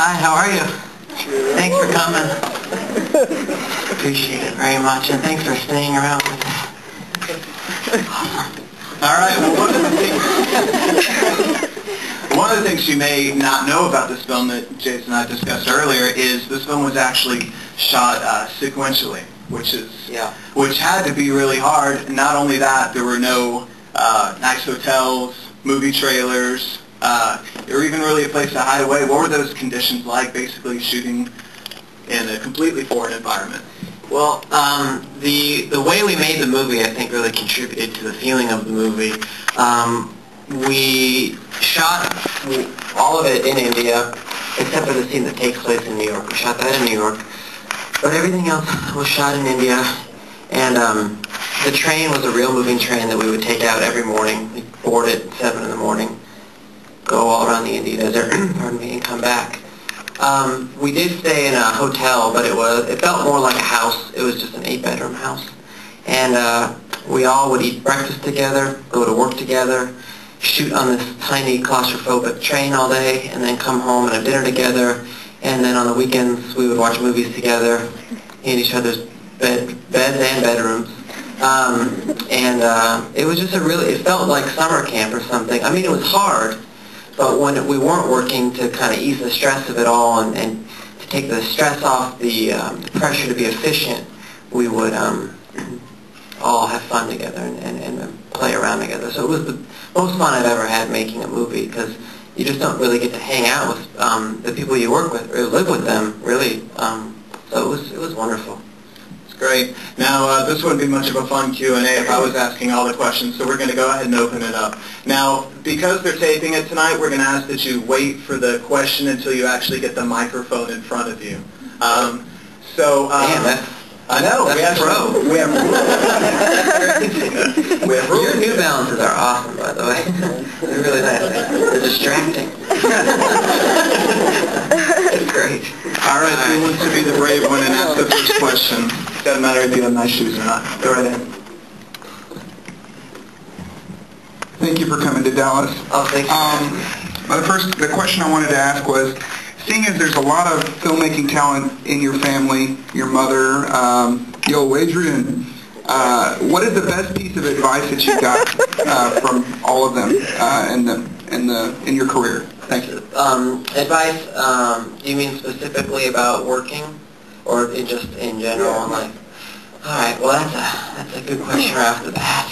Hi, how are you? Thanks for coming. Appreciate it very much, and thanks for staying around with us. All right, well, one of the things you may not know about this film that Jason and I discussed earlier is this film was actually shot sequentially, which had to be really hard. And not only that, there were no nice hotels, movie trailers, or even really a place to hide away. What were those conditions like, basically shooting in a completely foreign environment? Well, the way we made the movie, I think, really contributed to the feeling of the movie. We shot all of it in India, except for the scene that takes place in New York. We shot that in New York. But everything else was shot in India, and the train was a real moving train that we would take out every morning. We'd board it at 7 in the morning, go all around the Indian desert, pardon me, and come back. We did stay in a hotel, but it felt more like a house. It was just an 8-bedroom house. And we all would eat breakfast together, go to work together, shoot on this tiny claustrophobic train all day, and then come home and have dinner together. And then on the weekends, we would watch movies together in each other's beds and bedrooms. It was just it felt like summer camp or something. I mean, it was hard. But when we weren't working to kind of ease the stress of it all and to take the stress off the pressure to be efficient, we would all have fun together and play around together. So it was the most fun I've ever had making a movie, because you just don't really get to hang out with the people you work with or live with them, really. So it was wonderful. Great. Now, this wouldn't be much of a fun Q&A if I was asking all the questions, so we're going to go ahead and open it up. Now, because they're taping it tonight, we're going to ask that you wait for the question until you actually get the microphone in front of you. I know. We have rules. Your New Balances are awesome, by the way. They're really nice. They're distracting. It's great. All right, who wants to be the brave one and ask the first question? Doesn't matter if you have nice shoes or not. Go right ahead. Thank you for coming to Dallas. Oh, thank you. The question I wanted to ask was, seeing as there's a lot of filmmaking talent in your family, your mother, Adrian, what is the best piece of advice that you got from all of them in your career? Thank you. Advice, do you mean specifically about working, or just in general in life? All right, well, that's a good question right off the bat.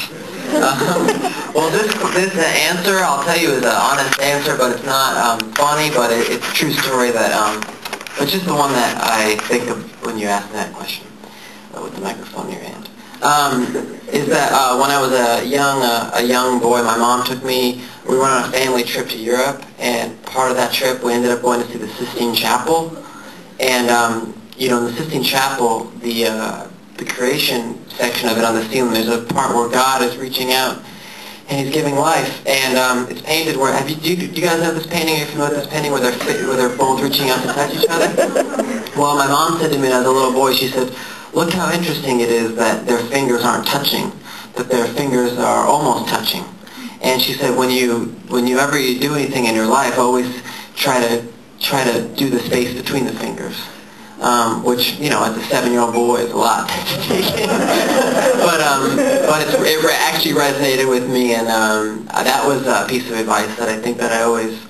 Well, this answer, I'll tell you, is an honest answer, but it's not funny, but it's a true story it's just the one that I think of when you ask that question with the microphone in your hand. Is that when I was a young boy, my mom took me. We went on a family trip to Europe, and part of that trip we ended up going to see the Sistine Chapel. And in the Sistine Chapel, the creation section of it on the ceiling, there's a part where God is reaching out and He's giving life, and it's painted where. Do you guys know this painting? Are you familiar with this painting where they're both reaching out to touch each other? Well, my mom said to me as a little boy, she said, "Look how interesting it is that their fingers aren't touching, that their fingers are almost touching." And she said, when you do anything in your life, always try to do the space between the fingers. Which, as a 7-year-old boy is a lot to take in. But it actually resonated with me, and that was a piece of advice that I think that I always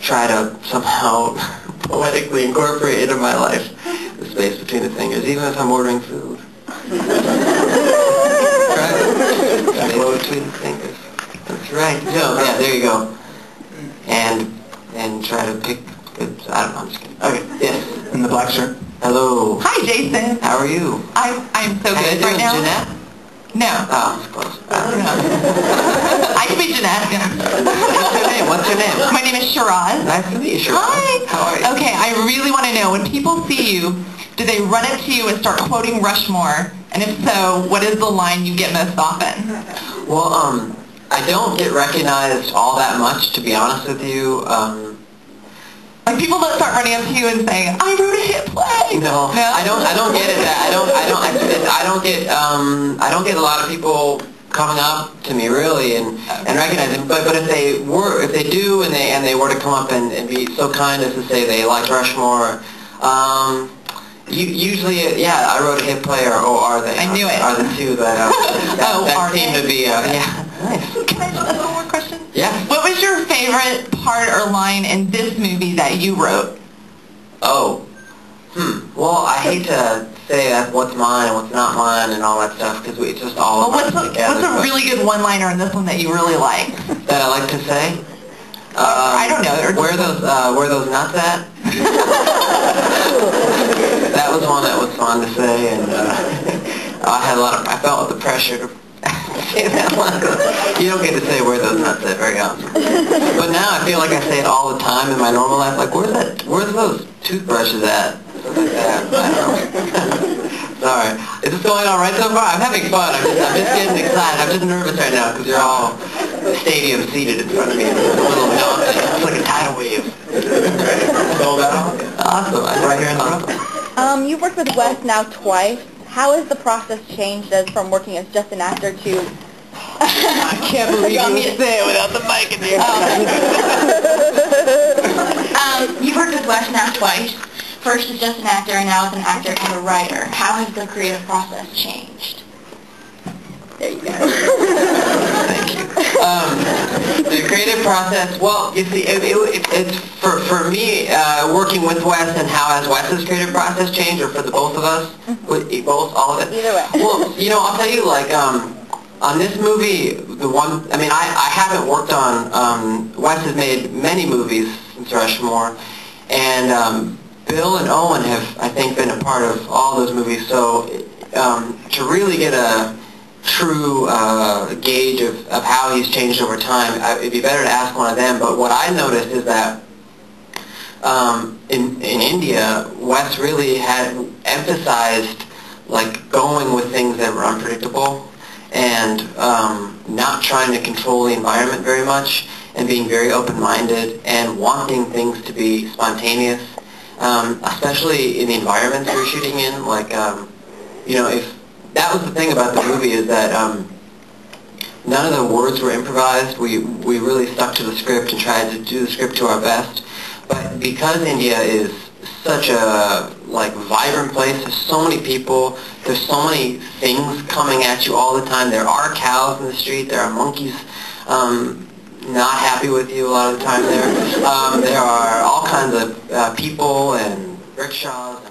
try to somehow poetically incorporate into my life, the space between the fingers, even if I'm ordering food. Right? Space between the fingers. That's right. No, yeah, there you go. And try to pick good, I don't know, I'm just kidding. Okay, yes. In the black shirt. Hello. Hi, Jason. How are you? I'm so good right now. Jeanette? No. Oh, it's close. I can be Jeanette. What's your name? My name is Shiraz. Nice to meet you, Shiraz. Hi. How are you? Okay, I really want to know, when people see you, do they run up to you and start quoting Rushmore? And if so, what is the line you get most often? Well, I don't get recognized all that much, to be honest with you. Like, people don't start running up to you and saying, "I wrote a hit play." No, I don't get it. I don't get a lot of people coming up to me really and recognizing. But if they do and they were to come up and be so kind as to say they liked Rushmore, usually I wrote a hit play or are they? I knew it. Are the two that seem to be yeah. Nice. Can I just ask one more question? Yeah. What was your favorite part or line in this movie that you wrote? Oh. Well, I hate to say that what's mine and what's not mine and all that stuff because it's just all Well, what's a really good one-liner in this one that you really like? that I like to say? I don't know. Where those nuts at? That was one that was fun to say, and I felt the pressure to say that one. You don't get to say where those nuts at very often. But now I feel like I say it all the time in my normal life. Like, where's those toothbrushes at? Something like that. I don't know. Sorry. Is this going all right so far? I'm having fun. I'm just getting excited. I'm just nervous right now because you're all stadium seated in front of me. It's a little daunting. It's like a tidal wave. Sold out? Awesome. I'm right here in the room. You've worked with Wes now twice. How has the process changed as from working as just an actor to... I can't believe you would say it without the mic in your hand. You've worked with Wes now twice. First as just an actor and now as an actor and a writer. How has the creative process changed? There you go. Thank you. The creative process, well, you see, it's for me, working with Wes and how has Wes's creative process changed, or for the both of us, with both, all of it? Either way. Well, I'll tell you, like, on this movie, I haven't worked on, Wes has made many movies since Rushmore, and Bill and Owen have, I think, been a part of all those movies, so to really get a true gauge of how he's changed over time, it'd be better to ask one of them. But what I noticed is that in India, Wes really had emphasized like going with things that were unpredictable and not trying to control the environment very much and being very open-minded and wanting things to be spontaneous, especially in the environments we were shooting in. Like, if that was the thing about the movie is that none of the words were improvised. We really stuck to the script and tried to do the script to our best. But because India is such a vibrant place, there's so many people, there's so many things coming at you all the time. There are cows in the street, there are monkeys not happy with you a lot of the time there. There are all kinds of people and rickshaws